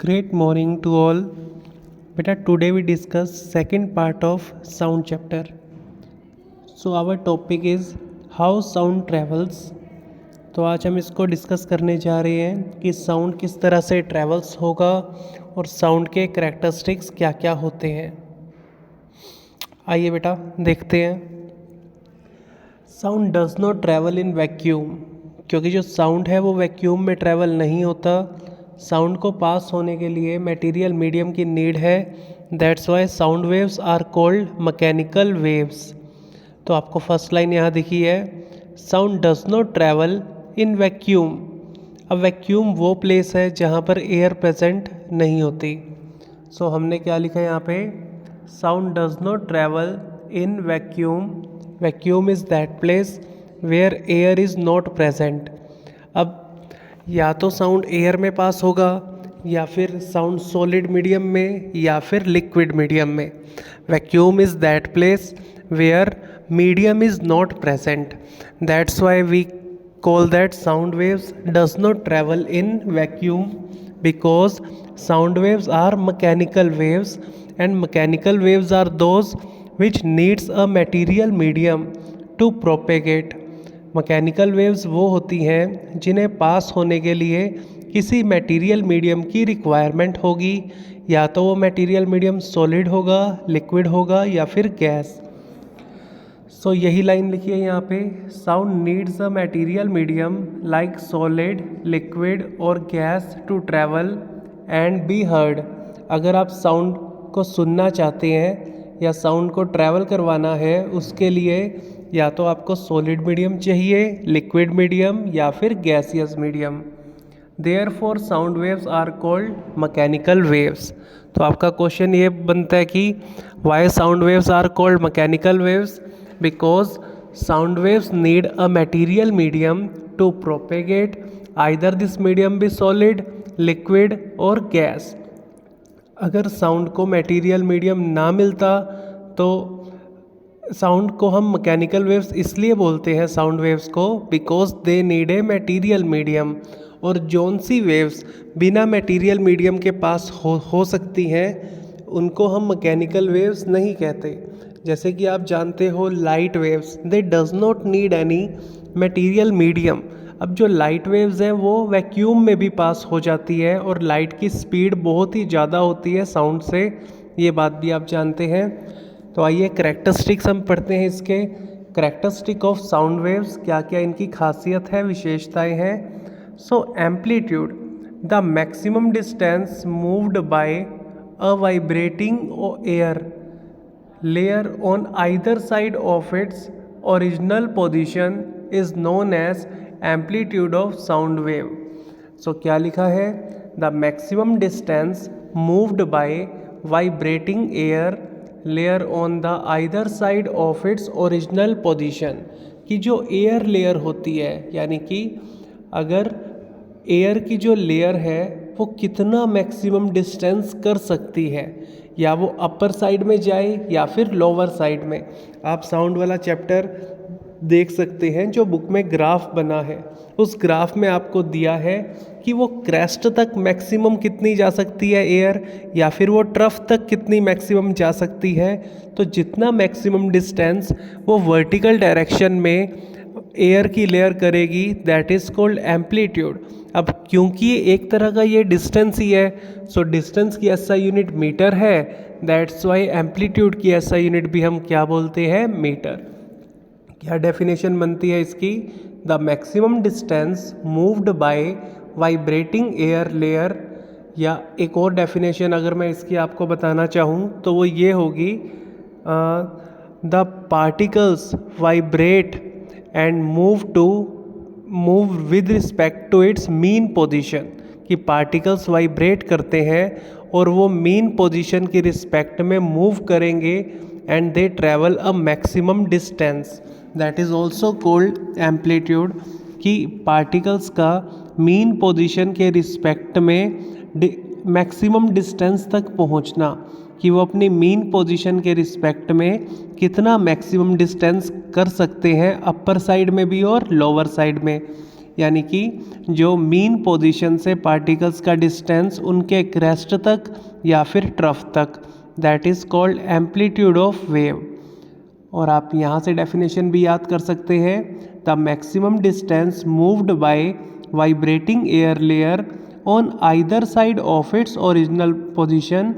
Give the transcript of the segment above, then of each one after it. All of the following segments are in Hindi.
Great morning to all. Beta, today we discuss second part of sound chapter. So our topic is how sound travels. तो आज हम इसको डिस्कस करने जा रहे हैं कि साउंड किस तरह से ट्रैवल्स होगा और साउंड के करैक्टरिस्टिक्स क्या क्या होते हैं। आइए बेटा देखते हैं। Sound does not travel in vacuum, क्योंकि जो साउंड है वो वैक्यूम में ट्रैवल नहीं होता। साउंड को पास होने के लिए मटेरियल मीडियम की नीड है। That's why sound waves are called mechanical waves. तो आपको फर्स्ट लाइन यहाँ दिखी है, sound does not travel in vacuum. अब वैक्यूम वो प्लेस है जहाँ पर एयर प्रेजेंट नहीं होती। सो हमने क्या लिखा है यहाँ पे, sound does not travel in vacuum. Vacuum is that place where air is not present. अब या तो साउंड एयर में पास होगा या फिर साउंड सॉलिड मीडियम में या फिर लिक्विड मीडियम में। Vacuum is that place where medium is not present. That's why we call that sound waves does not travel in vacuum, because sound waves are mechanical waves and mechanical waves are those which needs a material medium to propagate. Mechanical waves वो होती हैं जिन्हें पास होने के लिए किसी मटेरियल मीडियम की रिक्वायरमेंट होगी, या तो वो मटेरियल मीडियम सॉलिड होगा, लिक्विड होगा या फिर गैस। सो यही लाइन लिखी है यहाँ पे, sound needs a material medium like solid, liquid और gas to travel and be heard. अगर आप साउंड को सुनना चाहते हैं या साउंड को ट्रैवल करवाना है, उसके लिए या तो आपको सॉलिड मीडियम चाहिए, लिक्विड मीडियम या फिर gaseous medium. Therefore sound waves are called mechanical waves. तो आपका क्वेश्चन ये बनता है कि why sound waves are called mechanical waves, because sound waves need a material medium to propagate, either this medium be solid, liquid और gas। अगर साउंड को मटेरियल मीडियम ना मिलता तो साउंड को हम मैकेनिकल वेव्स इसलिए बोलते हैं साउंड वेव्स को, because they need a material medium. और जौन सी वेव्स बिना मटेरियल मीडियम के पास हो सकती हैं उनको हम मैकेनिकल वेव्स नहीं कहते। जैसे कि आप जानते हो light waves, they does not need any material medium. अब जो लाइट वेव्स हैं वो वैक्यूम में भी पास हो जाती है और लाइट की स्पीड बहुत ही ज़्यादा होती है साउंड से, ये बात भी आप जानते हैं। तो आइए करैक्टरिस्टिक्स हम पढ़ते हैं इसके। करैक्टरिस्टिक ऑफ साउंड वेव्स, क्या क्या इनकी खासियत है, विशेषताएं हैं। So amplitude, the maximum distance moved by a vibrating air layer on either side of its original position is known as amplitude of sound wave. So क्या लिखा है, the maximum distance moved by vibrating air layer on the either side of its original position। कि जो एयर लेयर होती है, यानी कि अगर एयर की जो लेयर है वो कितना मैक्सिमम डिस्टेंस कर सकती है, या वो अपर साइड में जाए या फिर लोअर साइड में। आप साउंड वाला चैप्टर देख सकते हैं जो बुक में ग्राफ बना है, उस ग्राफ में आपको दिया है कि वो क्रेस्ट तक मैक्सिमम कितनी जा सकती है एयर, या फिर वो ट्रफ तक कितनी मैक्सिमम जा सकती है। तो जितना मैक्सिमम डिस्टेंस वो वर्टिकल डायरेक्शन में एयर की लेयर करेगी, दैट इज़ कॉल्ड एम्पलीट्यूड। अब क्योंकि ये एक तरह का ये डिस्टेंस ही है, सो डिस्टेंस की एसआई यूनिट मीटर है, दैट्स वाई एम्पलीट्यूड की एसआई यूनिट भी हम क्या बोलते हैं, मीटर। क्या डेफिनेशन बनती है इसकी, the maximum distance moved by vibrating air layer. या एक और डेफिनेशन अगर मैं इसकी आपको बताना चाहूँ तो वो ये होगी, the particles vibrate and move with respect to its mean position. कि पार्टिकल्स वाइब्रेट करते हैं और वो मीन पोजीशन की रिस्पेक्ट में मूव करेंगे and they travel a maximum distance, that is also called amplitude. कि पार्टिकल्स का मीन पोजीशन के रिस्पेक्ट में मैक्सिमम डिस्टेंस तक पहुंचना, कि वो अपनी मीन पोजीशन के रिस्पेक्ट में कितना मैक्सिमम डिस्टेंस कर सकते हैं अपर साइड में भी और लोअर साइड में। यानी कि जो मीन पोजीशन से पार्टिकल्स का डिस्टेंस उनके क्रेस्ट तक या फिर ट्रफ तक, that is called amplitude of wave. और आप यहाँ से डेफिनेशन भी याद कर सकते हैं, the maximum distance moved by vibrating air layer on either side of its original position,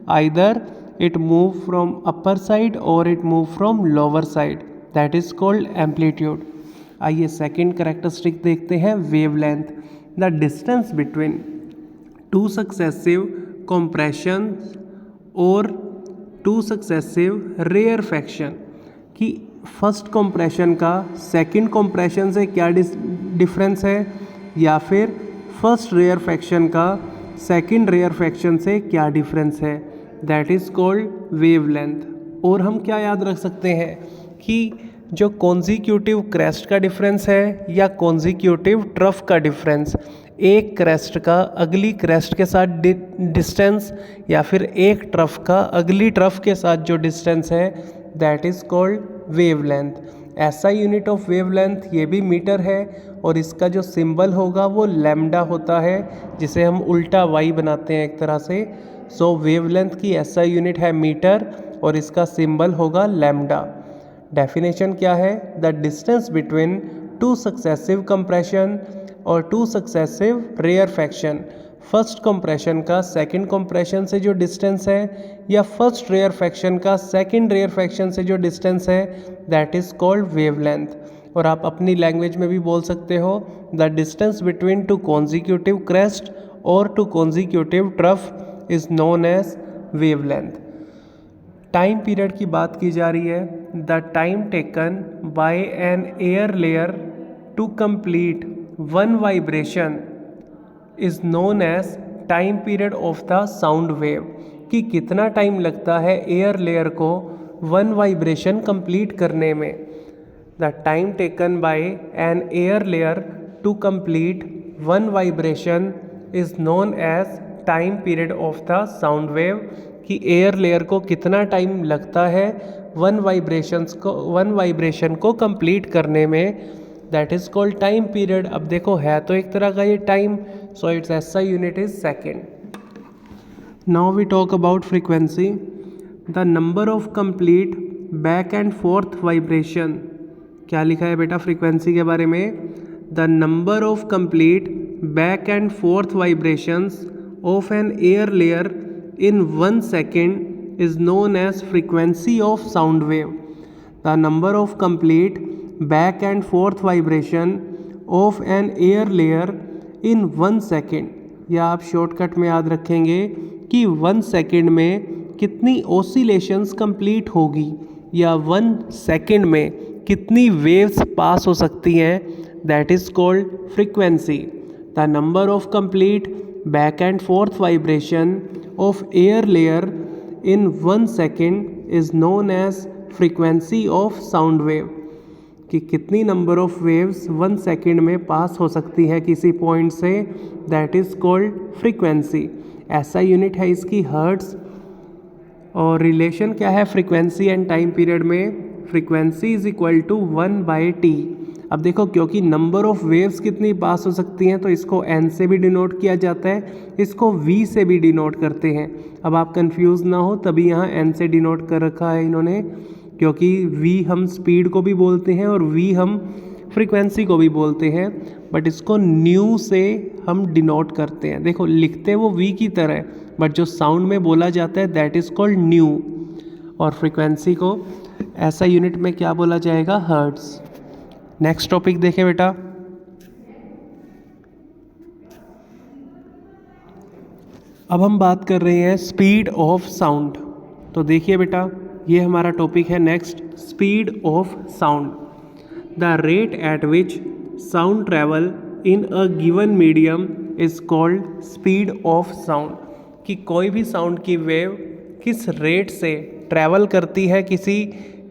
either it move from upper side और it move from lower side, that is called amplitude. आइए सेकंड कैरेक्टरिस्टिक देखते हैं, wavelength. The distance between two successive compression और टू सक्सेसिव रेयरफैक्शन, कि फर्स्ट कंप्रेशन का सेकंड कंप्रेशन से क्या डिफरेंस है, या फिर फर्स्ट रेयरफैक्शन का सेकंड रेयरफैक्शन से क्या डिफरेंस है, दैट इज़ कॉल्ड वेवलेंथ। और हम क्या याद रख सकते हैं कि जो कॉन्जिक्यूटिव क्रेस्ट का डिफरेंस है या कॉन्जिक्यूटिव ट्रफ का डिफरेंस, एक क्रेस्ट का अगली क्रेस्ट के साथ डिस्टेंस या फिर एक ट्रफ का अगली ट्रफ के साथ जो डिस्टेंस है, दैट इज़ कॉल्ड वेवलेंथ। ऐसा यूनिट ऑफ वेवलेंथ ये भी मीटर है और इसका जो सिंबल होगा वो लैम्डा होता है, जिसे हम उल्टा वाई बनाते हैं एक तरह से। सो वेवलेंथ की ऐसा यूनिट है मीटर और इसका सिंबल होगा लैम्डा। डेफिनेशन क्या है, the distance between two successive compression और two successive rarefaction, first compression का सेकंड कंप्रेशन से जो डिस्टेंस है या फर्स्ट रेयरफैक्शन का सेकंड रेयरफैक्शन से जो डिस्टेंस है, दैट इज़ कॉल्ड वेवलेंथ। और आप अपनी लैंग्वेज में भी बोल सकते हो, the distance between two consecutive crest और two consecutive trough is known as wavelength. Time period की बात की जा रही है, the time taken by an air layer to complete one vibration is known as time period of the sound wave, कि कितना टाइम लगता है एयर लेयर को वन वाइब्रेशन कंप्लीट करने में। The time taken by an air layer to complete one vibration is known as time period of the sound wave, कि एयर लेयर को कितना टाइम लगता है वन वाइब्रेशन को कंप्लीट करने में, that is called time period. अब देखो है तो एक तरह का ये time, so its SI unit is second. Now we talk about frequency. The number of complete back and forth vibration, क्या लिखा है बेटा फ्रीक्वेंसी के बारे में, the number of complete back and forth vibrations of an air layer in 1 second is known as frequency of sound wave. The number of complete back and forth vibration of an air layer in 1 second, या आप शॉर्टकट में याद रखेंगे कि 1 सेकेंड में कितनी ऑसिलेशंस कंप्लीट होगी या 1 सेकेंड में कितनी वेव्स पास हो सकती हैं, that is called frequency. The number of complete back and forth vibration of air layer in 1 second is known as frequency of sound wave, कि कितनी नंबर ऑफ वेव्स 1 सेकेंड में पास हो सकती है किसी पॉइंट से, that is called frequency. SI unit है इसकी हर्ट्स। और रिलेशन क्या है फ्रीक्वेंसी एंड टाइम पीरियड में, frequency is equal to 1/t। अब देखो क्योंकि नंबर ऑफ वेव्स कितनी पास हो सकती हैं तो इसको n से भी डिनोट किया जाता है, इसको v से भी डिनोट करते हैं। अब आप कंफ्यूज ना हो तभी यहाँ n से डिनोट कर रखा है इन्होंने, क्योंकि v हम स्पीड को भी बोलते हैं और v हम फ्रीक्वेंसी को भी बोलते हैं, बट इसको न्यू से हम डिनोट करते हैं। देखो लिखते वो v की तरह, बट जो साउंड में बोला जाता है दैट इज़ कॉल्ड न्यू। और फ्रीक्वेंसी को ऐसा यूनिट में क्या बोला जाएगा, हर्ट्स। नेक्स्ट टॉपिक देखें बेटा, अब हम बात कर रहे हैं स्पीड ऑफ साउंड। तो देखिए बेटा ये हमारा टॉपिक है next, speed of sound. The rate at which sound travel in a given medium is called speed of sound, कि कोई भी साउंड की वेव किस रेट से ट्रैवल करती है किसी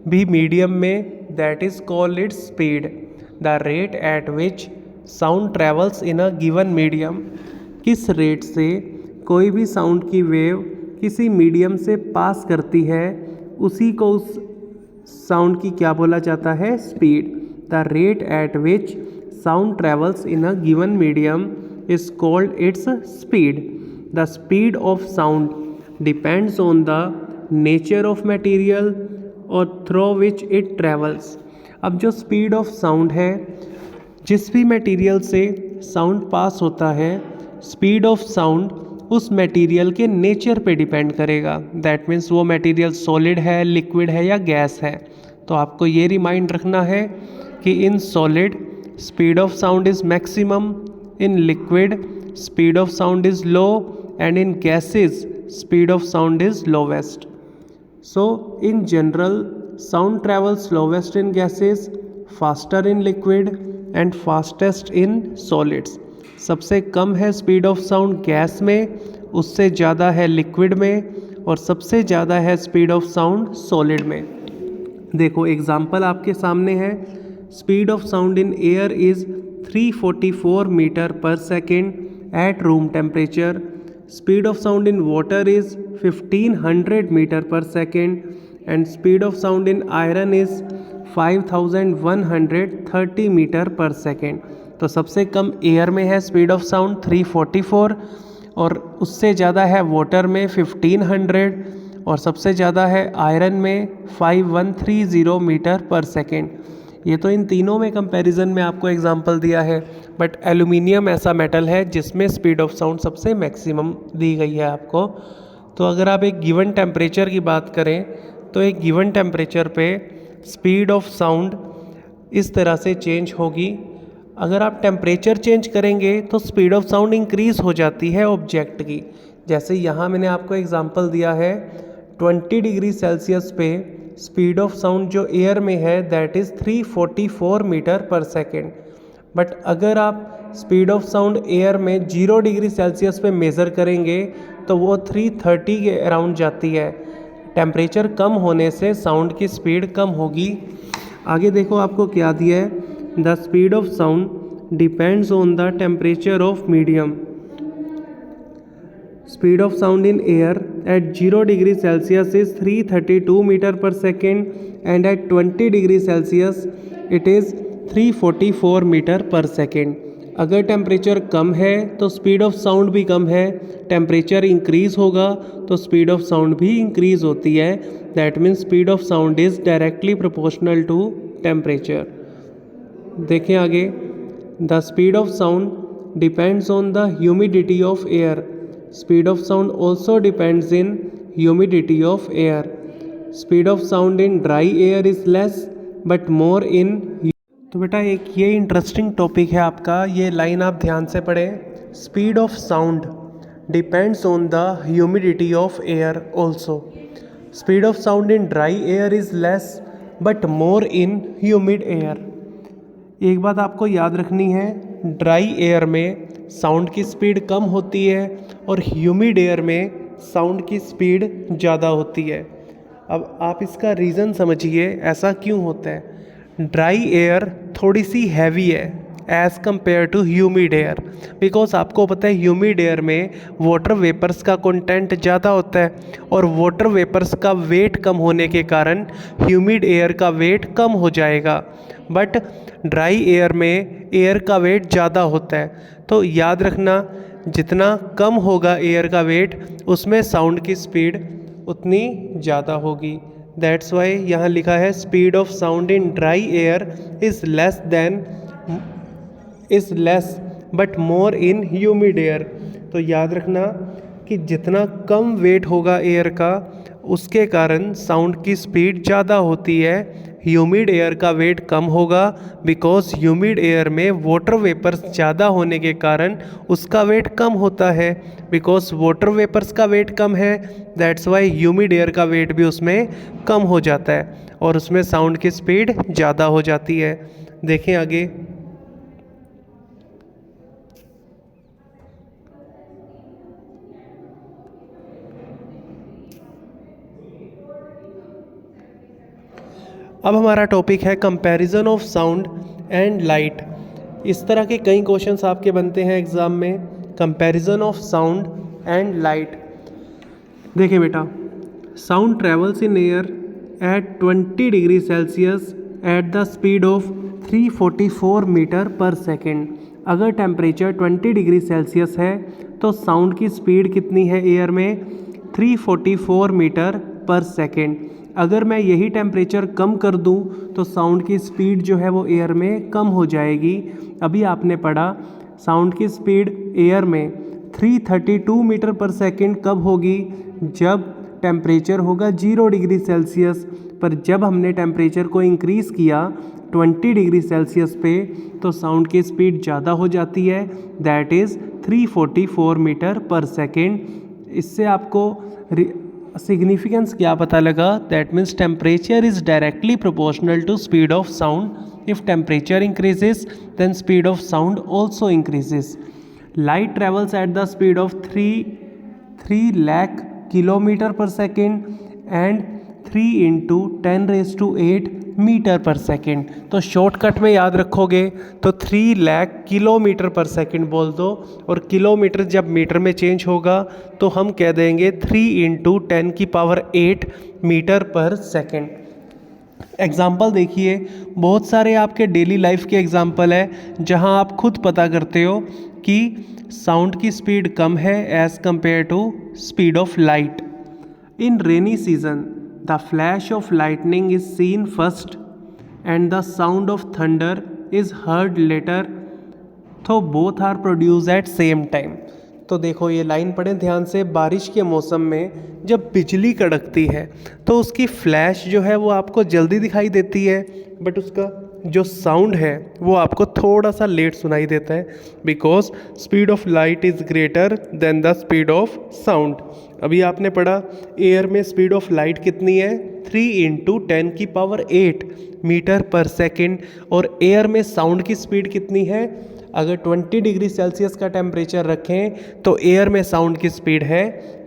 भी मीडियम में, that is called its speed. The rate at which sound travels in a given medium, किस रेट से कोई भी साउंड की वेव किसी मीडियम से पास करती है, उसी को उस साउंड की क्या बोला जाता है, speed. The rate at which sound travels in a given medium is called its speed. The speed of sound depends on the nature of material or through which it travels. अब जो स्पीड ऑफ साउंड है, जिस भी मटेरियल से साउंड पास होता है, स्पीड ऑफ साउंड उस मटेरियल के नेचर पे डिपेंड करेगा. दैट मीन्स वो मटेरियल सॉलिड है, लिक्विड है या गैस है. तो आपको ये रिमाइंड रखना है कि in solid speed of sound is maximum, in liquid speed of sound is low, and in gases speed of sound is lowest. So in general sound travels slowest in gases, faster in liquid and fastest in solids. सबसे कम है स्पीड ऑफ साउंड गैस में, उससे ज़्यादा है लिक्विड में, और सबसे ज़्यादा है स्पीड ऑफ साउंड सॉलिड में. देखो एग्जाम्पल आपके सामने है. Speed of sound in air is 344 metre per second at room temperature. Speed of sound in water is 1500 metre per second, and speed of sound in iron is 5130 metre per second. तो सबसे कम एयर में है स्पीड ऑफ साउंड 344, और उससे ज़्यादा है वाटर में 1500, और सबसे ज़्यादा है आयरन में 5130 मीटर पर सेकेंड. ये तो इन तीनों में कंपैरिजन में आपको एग्जांपल दिया है, बट एल्यूमिनियम ऐसा मेटल है जिसमें स्पीड ऑफ साउंड सबसे मैक्सिमम दी गई है आपको. तो अगर आप एक गिवन टेम्परेचर की बात करें तो एक गिवन टेम्परेचर पे स्पीड ऑफ साउंड इस तरह से चेंज होगी. अगर आप टेम्परेचर चेंज करेंगे तो स्पीड ऑफ साउंड इंक्रीज़ हो जाती है ऑब्जेक्ट की. जैसे यहाँ मैंने आपको एग्जांपल दिया है 20 डिग्री सेल्सियस पे स्पीड ऑफ साउंड जो एयर में है that is 344 metre per second. But अगर आप स्पीड ऑफ साउंड एयर में 0 डिग्री सेल्सियस पे मेज़र करेंगे तो वो 330 के अराउंड जाती है. टेम्परेचर कम होने से साउंड की स्पीड कम होगी. आगे देखो आपको क्या दिया है. The speed of sound depends on the temperature of medium. Speed of sound in air at 0 degree Celsius is 332 meter per second, and at 20 degree Celsius it is 344 meter per second. अगर टेम्परेचर कम है तो स्पीड ऑफ साउंड भी कम है, टेम्परेचर इंक्रीज़ होगा तो स्पीड ऑफ साउंड भी इंक्रीज़ होती है. That means speed of sound is directly proportional to temperature. देखें आगे. The speed of sound depends on the humidity of air. Speed of sound also depends in humidity of air. Speed of sound in dry air is less but more in. तो बेटा एक ये इंटरेस्टिंग टॉपिक है आपका, ये लाइन आप ध्यान से पढ़ें. Speed of sound depends on the humidity of air also. Speed of sound in dry air is less but more in humid air. एक बात आपको याद रखनी है, ड्राई एयर में साउंड की स्पीड कम होती है और ह्यूमिड एयर में साउंड की स्पीड ज़्यादा होती है. अब आप इसका रीज़न समझिए ऐसा क्यों होता है. ड्राई एयर थोड़ी सी हैवी है as compare to humid air, because आपको पता है ह्यूमिड एयर में वाटर वेपर्स का कंटेंट ज़्यादा होता है, और वाटर वेपर्स का वेट कम होने के कारण ह्यूमिड एयर का वेट कम हो जाएगा. बट ड्राई एयर में एयर का वेट ज़्यादा होता है. तो याद रखना जितना कम होगा एयर का वेट उसमें साउंड की स्पीड उतनी ज़्यादा होगी. दैट्स वाई यहाँ लिखा है speed of sound in dry air is less but more in humid air. तो याद रखना कि जितना कम वेट होगा एयर का उसके कारण साउंड की स्पीड ज़्यादा होती है. ह्यूमिड एयर का वेट कम होगा बिकॉज ह्यूमिड एयर में वाटर वेपर्स ज़्यादा होने के कारण उसका वेट कम होता है. बिकॉज वाटर वेपर्स का वेट कम है, दैट्स वाई ह्यूमिड एयर का वेट भी उसमें कम हो जाता है और उसमें साउंड की स्पीड ज़्यादा हो जाती है. देखें आगे. अब हमारा टॉपिक है comparison of sound and light. इस तरह के कई क्वेश्चंस आपके बनते हैं एग्ज़ाम में. Comparison of sound and light. देखिए बेटा, sound travels in air at 20 degree Celsius at the speed of 344 metre per second. अगर टेम्परेचर 20 डिग्री सेल्सियस है तो साउंड की स्पीड कितनी है एयर में? 344 मीटर पर सेकेंड। अगर मैं यही टेम्परेचर कम कर दूं तो साउंड की स्पीड जो है वो एयर में कम हो जाएगी। अभी आपने पढ़ा साउंड की स्पीड एयर में 332 मीटर पर सेकेंड कब होगी? जब टेम्परेचर होगा 0 डिग्री सेल्सियस। पर जब हमने टेम्परेचर को इंक्रीज़ किया 20 डिग्री सेल्सियस पे तो साउंड की स्पीड ज़्यादा हो जाती है, that is 344 metre per second. इससे आपको सिग्निफिकेंस क्या पता लगा? That means temperature is directly proportional to speed of sound. If temperature increases then speed of sound also increases. Light travels at the speed of 3 lakh kilometre per second and 3 × 10⁸ metre per second. तो शॉर्टकट में याद रखोगे तो 3 लाख किलोमीटर पर सेकेंड बोल दो, और किलोमीटर जब मीटर में चेंज होगा तो हम कह देंगे 3 × 10⁸ मीटर पर सेकेंड। एग्ज़ाम्पल देखिए, बहुत सारे आपके डेली लाइफ के एग्ज़ाम्पल है जहां आप खुद पता करते हो कि साउंड की स्पीड कम है as compare to speed of light. In rainy season the flash of lightning is seen first and the sound of thunder is heard later, तो both are produce at same time. तो देखो ये लाइन पढ़ें ध्यान से। बारिश के मौसम में जब बिजली कड़कती है तो उसकी फ्लैश जो है वो आपको जल्दी दिखाई देती है, बट उसका जो साउंड है वो आपको थोड़ा सा लेट सुनाई देता है, because speed of light is greater then the speed of sound. अभी आपने पढ़ा एयर में स्पीड ऑफ लाइट कितनी है? 3 × 10⁸ मीटर पर सेकेंड। और एयर में साउंड की स्पीड कितनी है? अगर 20 डिग्री सेल्सियस का टेम्परेचर रखें तो एयर में साउंड की स्पीड है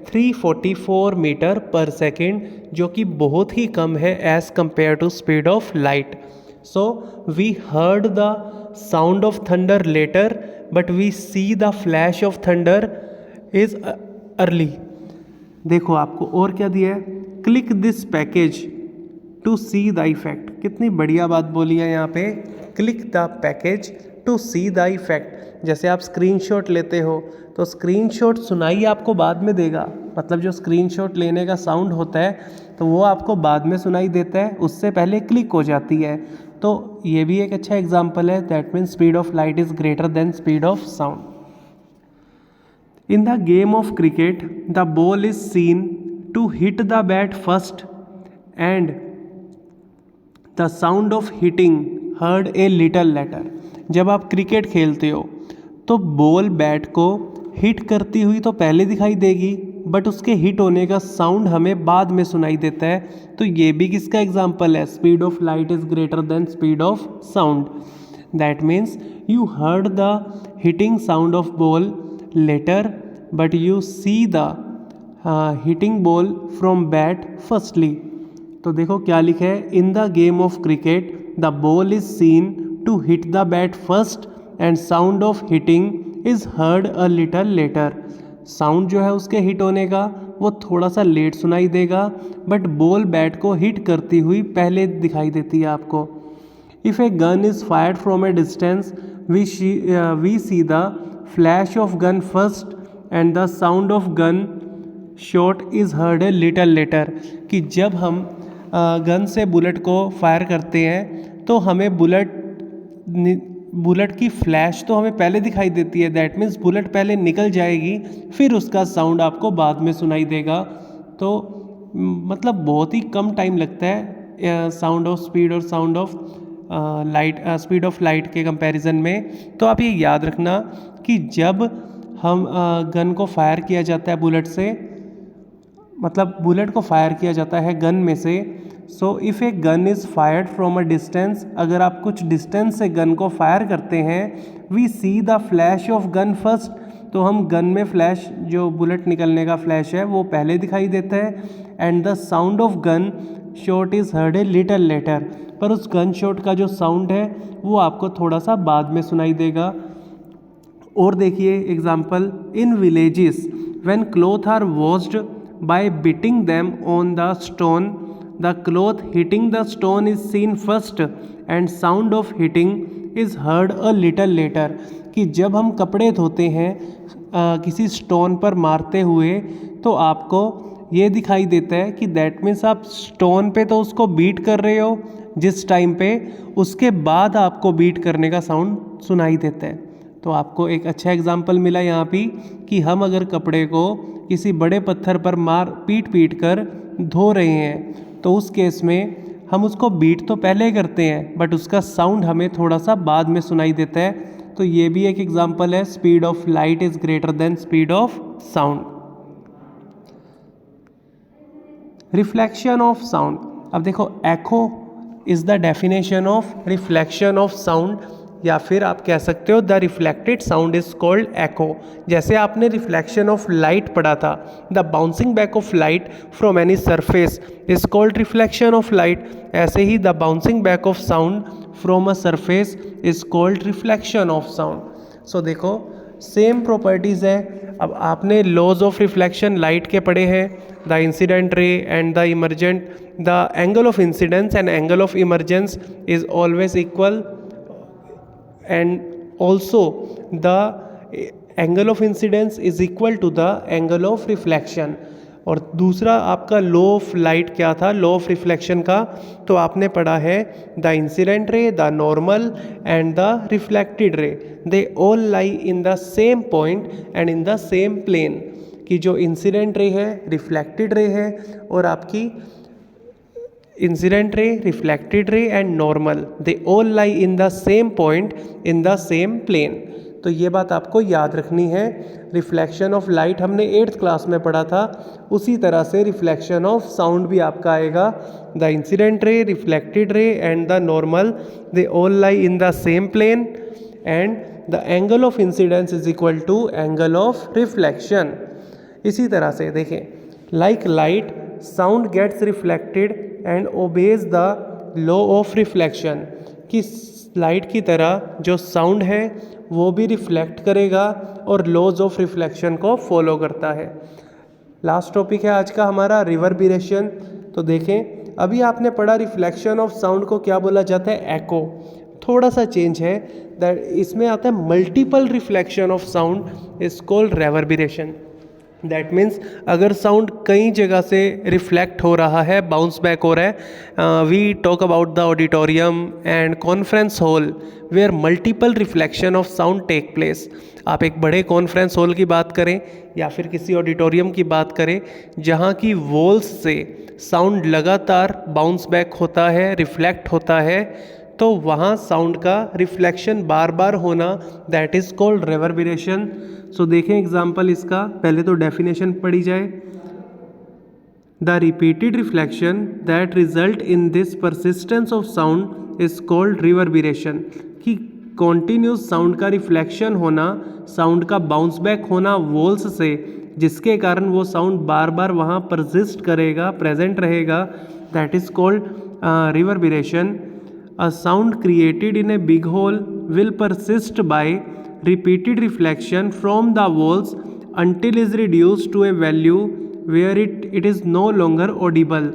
344 मीटर पर सेकेंड, जो कि बहुत ही कम है as compare to speed of light. So we heard the sound of thunder later but we see the flash of thunder is early. देखो आपको और क्या दिया है? Click this package to see the effect. कितनी बढ़िया बात बोली है यहाँ पे, click the package to see the effect. जैसे आप स्क्रीनशॉट लेते हो तो स्क्रीनशॉट सुनाई आपको बाद में देगा, मतलब जो स्क्रीनशॉट लेने का साउंड होता है तो वो आपको बाद में सुनाई देता है, उससे पहले क्लिक हो जाती है। तो ये भी एक अच्छा एग्जाम्पल है, that means speed of light is greater than speed of sound. In the game of cricket, the ball is seen to hit the bat first and the sound of hitting heard a little later. जब आप क्रिकेट खेलते हो तो बॉल बैट को हिट करती हुई तो पहले दिखाई देगी, बट उसके हिट होने का साउंड हमें बाद में सुनाई देता है। तो ये भी किसका एग्जाम्पल है? Speed of light is greater than speed of sound. That means you heard the hitting sound of ball later but you see the hitting ball from bat firstly। तो देखो क्या लिखा है, in the game of cricket the ball is seen to hit the bat first and sound of hitting is heard a little later. Sound जो है उसके हिट होने का वो थोड़ा सा लेट सुनाई देगा, बट बॉल बैट को हिट करती हुई पहले दिखाई देती है आपको। If a gun is fired from a distance we see the flash of gun first and the sound of gun shot is heard a little later. कि जब हम गन से बुलेट को फायर करते हैं तो हमें बुलेट की फ्लैश तो हमें पहले दिखाई देती है, दैट मीन्स बुलेट पहले निकल जाएगी फिर उसका साउंड आपको बाद में सुनाई देगा। तो मतलब बहुत ही कम टाइम लगता है साउंड ऑफ स्पीड और sound of light speed of light के कंपैरिजन में। तो आप ये याद रखना कि जब हम गन को फायर किया जाता है बुलेट से, मतलब बुलेट को फायर किया जाता है गन में से, so if a gun is fired from a distance, अगर आप कुछ डिस्टेंस से गन को फायर करते हैं, we see the flash of gun first, तो हम गन में फ्लैश जो बुलेट निकलने का फ्लैश है वो पहले दिखाई देता है, and the sound of gun shot is heard a little letter, पर उस गन शॉट का जो साउंड है वो आपको थोड़ा सा बाद में सुनाई देगा। और देखिए example, in villages when cloth are washed by beating them on the stone the cloth hitting the stone is seen first and sound of hitting is heard a little later. कि जब हम कपड़े धोते हैं किसी स्टोन पर मारते हुए तो आपको ये दिखाई देता है कि दैट मीन्स आप स्टोन पे तो उसको बीट कर रहे हो जिस टाइम पे, उसके बाद आपको बीट करने का साउंड सुनाई देता है। तो आपको एक अच्छा एग्जाम्पल मिला यहाँ पे कि हम अगर कपड़े को किसी बड़े पत्थर पर मार पीट कर धो रहे हैं तो उस केस में हम उसको बीट तो पहले करते हैं बट उसका साउंड हमें थोड़ा सा बाद में सुनाई देता है। तो ये भी एक एग्जाम्पल है, speed of light is greater than speed of sound. Reflection of sound, अब देखो echo is the definition of reflection of sound, या फिर आप कह सकते हो the reflected sound is called echo. जैसे आपने रिफ्लेक्शन ऑफ लाइट पढ़ा था, the bouncing back of light from any surface is called reflection of light, ऐसे ही the bouncing back of sound from a surface is called reflection of sound. So देखो सेम प्रॉपर्टीज़ है। अब आपने लॉज ऑफ रिफ्लेक्शन लाइट के पढ़े हैं, द इंसिडेंट रे and the emergent, the angle of incidence and angle of emergence is always equal and also the angle of incidence is equal to the angle of reflection। और दूसरा आपका लॉ ऑफ लाइट क्या था, लॉ ऑफ रिफ्लेक्शन का, तो आपने पढ़ा है the incident ray, the normal and the reflected ray, they all lie in the same point and in the same plane. कि जो इंसिडेंट रे है, रिफ्लेक्टेड रे है, और आपकी incident ray, reflected ray and normal, they all lie in the same point in the same plane. तो ये बात आपको याद रखनी है। रिफ्लेक्शन ऑफ लाइट हमने 8th क्लास में पढ़ा था, उसी तरह से रिफ्लेक्शन ऑफ साउंड भी आपका आएगा। The incident ray, reflected ray and the normal, they all lie in the same plane and the angle of incidence is equal to angle of reflection. इसी तरह से देखें, like light sound gets reflected and obeys the law of reflection. कि लाइट की तरह जो साउंड है वो भी रिफ्लेक्ट करेगा और लॉज ऑफ रिफ्लेक्शन को फॉलो करता है। लास्ट टॉपिक है आज का हमारा रिवर्बिरेशन। तो देखें अभी आपने पढ़ा रिफ्लेक्शन ऑफ साउंड को क्या बोला जाता है, एको। थोड़ा सा चेंज है, दैट इसमें आता है multiple reflection of sound is called reverberation. That means अगर साउंड कई जगह से रिफ्लेक्ट हो रहा है, बाउंस बैक हो रहा है, we talk about the auditorium and conference hall where multiple reflection of sound take place. आप एक बड़े कॉन्फ्रेंस हॉल की बात करें या फिर किसी ऑडिटोरियम की बात करें जहाँ की वॉल्स से साउंड लगातार बाउंस बैक होता है, रिफ्लेक्ट होता है, तो वहाँ साउंड का रिफ्लेक्शन बार बार होना, that is called reverberation. So देखें एग्जाम्पल इसका, पहले तो डेफिनेशन पढ़ी जाए। The repeated reflection that result in this persistence of sound is called reverberation. कि कॉन्टीन्यूस साउंड का रिफ्लेक्शन होना, साउंड का बाउंस बैक होना वॉल्स से, जिसके कारण वो साउंड बार बार वहाँ परसिस्ट करेगा, प्रेजेंट रहेगा, that is called reverberation. A sound created in a big hole will persist by repeated reflection from the walls until is reduced to a value where it is no longer audible।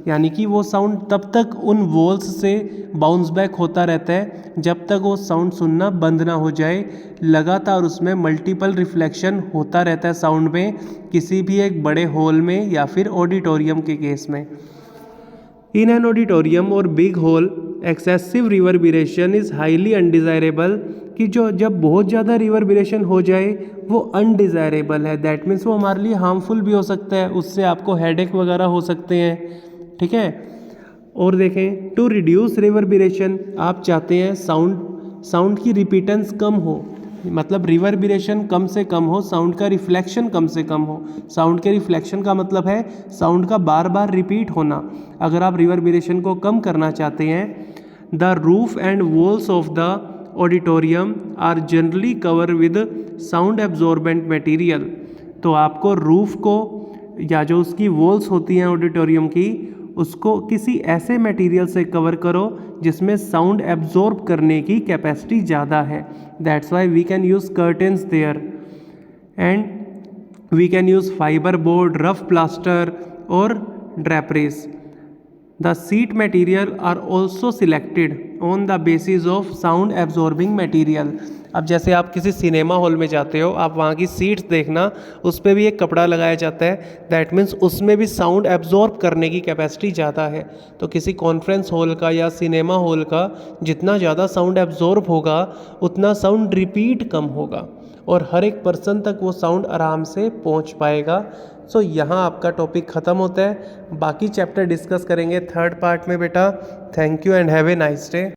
यानी कि वो साउंड तब तक उन वॉल्स से बाउंस बैक होता रहता है जब तक वो साउंड सुनना बंद ना हो जाए। लगातार उसमें मल्टीपल रिफ्लेक्शन होता रहता है साउंड में, किसी भी एक बड़े हॉल में या फिर ऑडिटोरियम के केस में। इन एन ऑडिटोरियम और big hall excessive reverberation is highly undesirable. कि जो जब बहुत ज़्यादा रिवर्बिरेशन हो जाए वो अनडिज़ायरेबल है, दैट मीन्स वो हमारे लिए हार्मफुल भी हो सकता है, उससे आपको हेडेक वगैरह हो सकते हैं, ठीक है। और देखें टू रिड्यूस रिवर्बिरेशन, आप चाहते हैं साउंड की रिपीटेंस कम हो, मतलब रिवर्बिरेशन कम से कम हो, साउंड का रिफ्लेक्शन कम से कम हो। साउंड के रिफ्लेक्शन का मतलब है साउंड का बार बार रिपीट होना। अगर आप रिवर्बिरेशन को कम करना चाहते हैं, the roof and walls of the auditorium are generally cover with sound absorbent material. तो आपको रूफ को या जो उसकी वॉल्स होती हैं ऑडिटोरियम की, उसको किसी ऐसे मटेरियल से कवर करो जिसमें साउंड एब्जॉर्ब करने की कैपेसिटी ज़्यादा है। That's why we can use curtains there and we can use fibre board, rough plaster और draperies. The seat material are also selected on the basis of sound absorbing material. अब जैसे आप किसी सिनेमा हॉल में जाते हो, आप वहाँ की सीट्स देखना, उस पर भी एक कपड़ा लगाया जाता है। दैट मीन्स उसमें भी साउंड एब्जॉर्ब करने की कैपेसिटी ज़्यादा है। तो किसी कॉन्फ्रेंस हॉल का या सिनेमा हॉल का जितना ज़्यादा साउंड एब्जॉर्ब होगा उतना साउंड रिपीट कम होगा और हर एक पर्सन तक वो साउंड आराम से पहुंच पाएगा। सो यहाँ आपका टॉपिक ख़त्म होता है। बाकी चैप्टर डिस्कस करेंगे थर्ड पार्ट में बेटा। Thank you and have a nice day.